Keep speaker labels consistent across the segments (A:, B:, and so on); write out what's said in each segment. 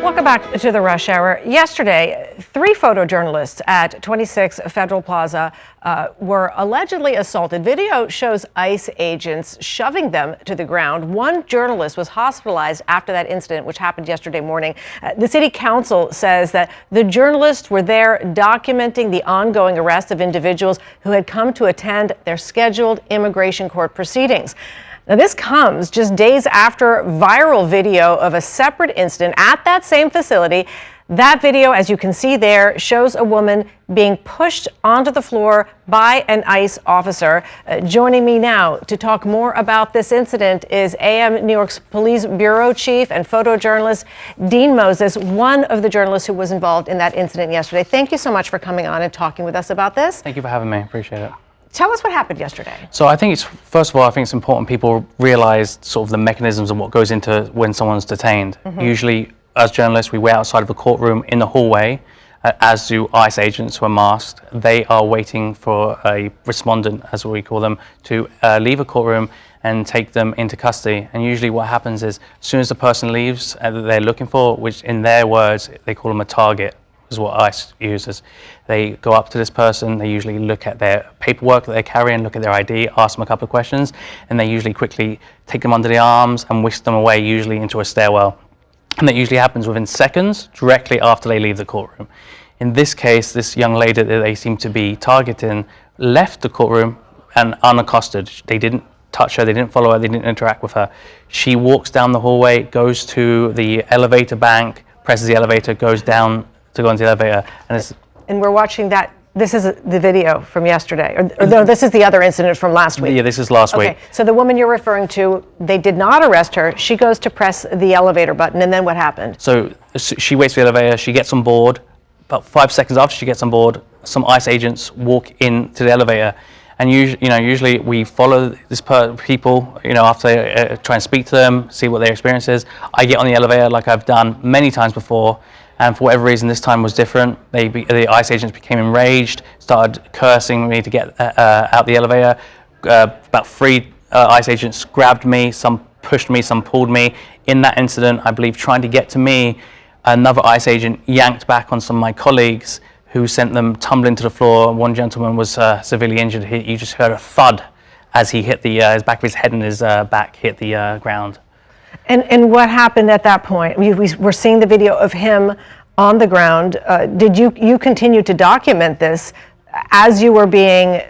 A: Welcome back to the Rush Hour. Yesterday, 3 photojournalists at 26 Federal Plaza were allegedly assaulted. Video shows ICE agents shoving them to the ground. One journalist was hospitalized after that incident, which happened yesterday morning. The city council says that the journalists were there documenting the ongoing arrest of individuals who had come to attend their scheduled immigration court proceedings. Now, this comes just days after viral video of a separate incident at that same facility. That video, as you can see there, shows a woman being pushed onto the floor by an ICE officer. Joining me now to talk more about this incident is amNewYork's Police Bureau Chief and photojournalist Dean Moses, one of the journalists who was involved in that incident yesterday. Thank you so much for coming on and talking with us about this.
B: Thank you for having me. Appreciate it.
A: Tell us what happened yesterday.
B: So I think first of all, I think it's important people realize sort of the mechanisms and what goes into when someone's detained. Usually, as journalists, we wait outside of the courtroom in the hallway, as do ICE agents who are masked. They are waiting for a respondent, as we call them, to leave a courtroom and take them into custody. And usually what happens is, as soon as the person leaves that they're looking for, which in their words, they call them a target, is what ICE uses. They go up to this person, they usually look at their paperwork that they're carrying, look at their ID, ask them a couple of questions, and they usually quickly take them under the arms and whisk them away, usually into a stairwell. And that usually happens within seconds, directly after they leave the courtroom. In this case, this young lady that they seem to be targeting left the courtroom and unaccosted. They didn't touch her, they didn't follow her, they didn't interact with her. She walks down the hallway, goes to the elevator bank, presses the elevator, goes down to go into the elevator.
A: And we're watching that. This is the video from yesterday. Or no, this is the other incident from last week.
B: Yeah, this is last week.
A: So the woman you're referring to, they did not arrest her. She goes to press the elevator button, and then what happened?
B: So she waits for the elevator, she gets on board. About 5 seconds after she gets on board, some ICE agents walk into the elevator. And usually we follow these people, after try and speak to them, see what their experience is. I get on the elevator like I've done many times before. And for whatever reason, this time was different. The ICE agents became enraged, started cursing me to get out the elevator. About 3 ICE agents grabbed me, some pushed me, some pulled me. In that incident, I believe trying to get to me, another ICE agent yanked back on some of my colleagues who sent them tumbling to the floor. One gentleman was severely injured. You just heard a thud as he hit his back of his head and his back hit the ground.
A: And what happened at that point? We're seeing the video of him on the ground. Did you continue to document this as you were being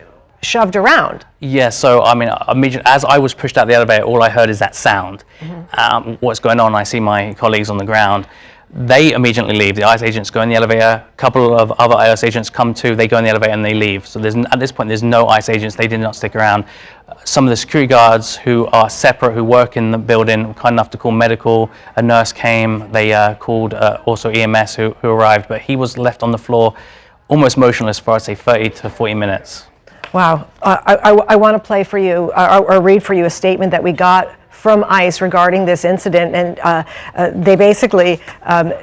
A: shoved around?
B: Yeah, so I mean, immediately as I was pushed out the elevator, all I heard is that sound. What's going on? I see my colleagues on the ground. They immediately leave. The ICE agents go in the elevator. A couple of other ICE agents come too. They go in the elevator and they leave. So at this point, there's no ICE agents. They did not stick around. Some of the security guards who are separate, who work in the building, were kind enough to call medical. A nurse came. They called also EMS who arrived. But he was left on the floor, almost motionless for, I'd say, 30 to 40 minutes.
A: Wow. I want to play for you or read for you a statement that we got from ICE regarding this incident, and they basically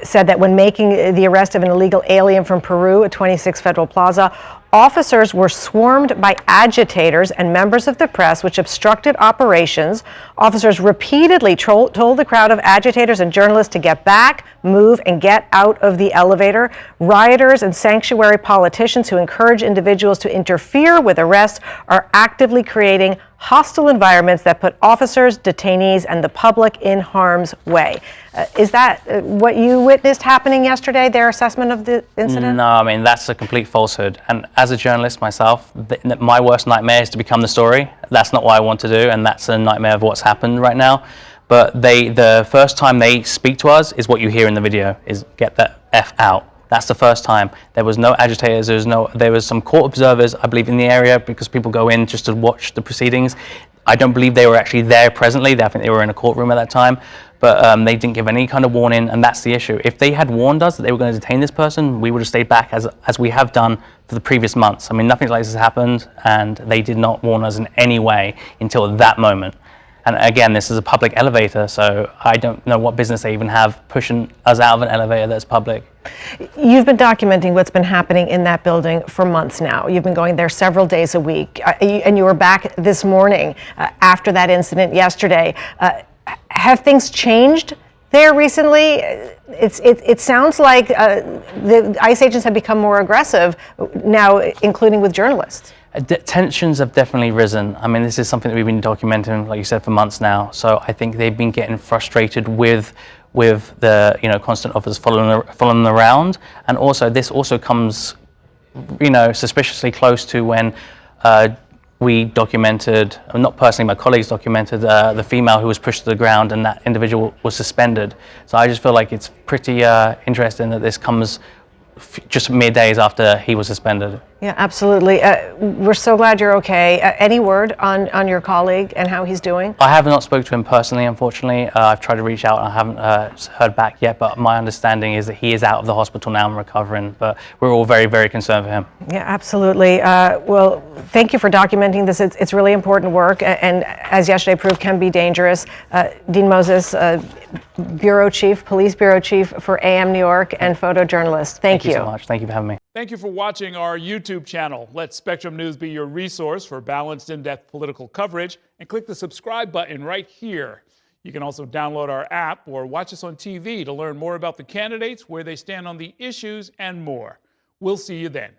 A: said that when making the arrest of an illegal alien from Peru at 26 Federal Plaza, officers were swarmed by agitators and members of the press, which obstructed operations. Officers repeatedly told the crowd of agitators and journalists to get back, move, and get out of the elevator. Rioters and sanctuary politicians who encourage individuals to interfere with arrests are actively creating hostile environments that put officers, detainees, and the public in harm's way. Is that what you witnessed happening yesterday, their assessment of the incident?
B: No, I mean, that's a complete falsehood. And as a journalist myself, my worst nightmare is to become the story. That's not what I want to do, and that's a nightmare of what's happened right now. But the first time they speak to us is what you hear in the video, is get the F out. That's the first time. There was no agitators, there was some court observers, I believe, in the area, because people go in just to watch the proceedings. I don't believe they were actually there presently. I think they were in a courtroom at that time, but they didn't give any kind of warning, and that's the issue. If they had warned us that they were going to detain this person, we would have stayed back as we have done for the previous months. I mean, nothing like this has happened, and they did not warn us in any way until that moment. And again, this is a public elevator, so I don't know what business they even have pushing us out of an elevator that's public.
A: You've been documenting what's been happening in that building for months now. You've been going there several days a week, and you were back this morning after that incident yesterday. Have things changed there recently? It sounds like the ICE agents have become more aggressive now, including with journalists.
B: Tensions have definitely risen. I mean, this is something that we've been documenting, like you said, for months now. So I think they've been getting frustrated with the constant offers following them around, and also this also comes suspiciously close to when we documented, not personally, my colleagues documented the female who was pushed to the ground, and that individual was suspended. So I just feel like it's pretty interesting that this comes just mere days after he was suspended.
A: Yeah, absolutely. We're so glad you're okay. Any word on your colleague and how he's doing?
B: I have not spoken to him personally, unfortunately. I've tried to reach out and I haven't heard back yet, but my understanding is that he is out of the hospital now and recovering, but we're all very, very concerned for him.
A: Yeah, absolutely. Well, thank you for documenting this. It's really important work, and as yesterday proved, can be dangerous. Dean Moses, Bureau Chief, Police Bureau Chief for amNewYork and photojournalist. Thank you
B: so much. Thank you for having me.
C: Thank you for watching our YouTube channel. Let Spectrum News be your resource for balanced, in-depth political coverage, and click the subscribe button right here. You can also download our app or watch us on TV to learn more about the candidates, where they stand on the issues, and more. We'll see you then.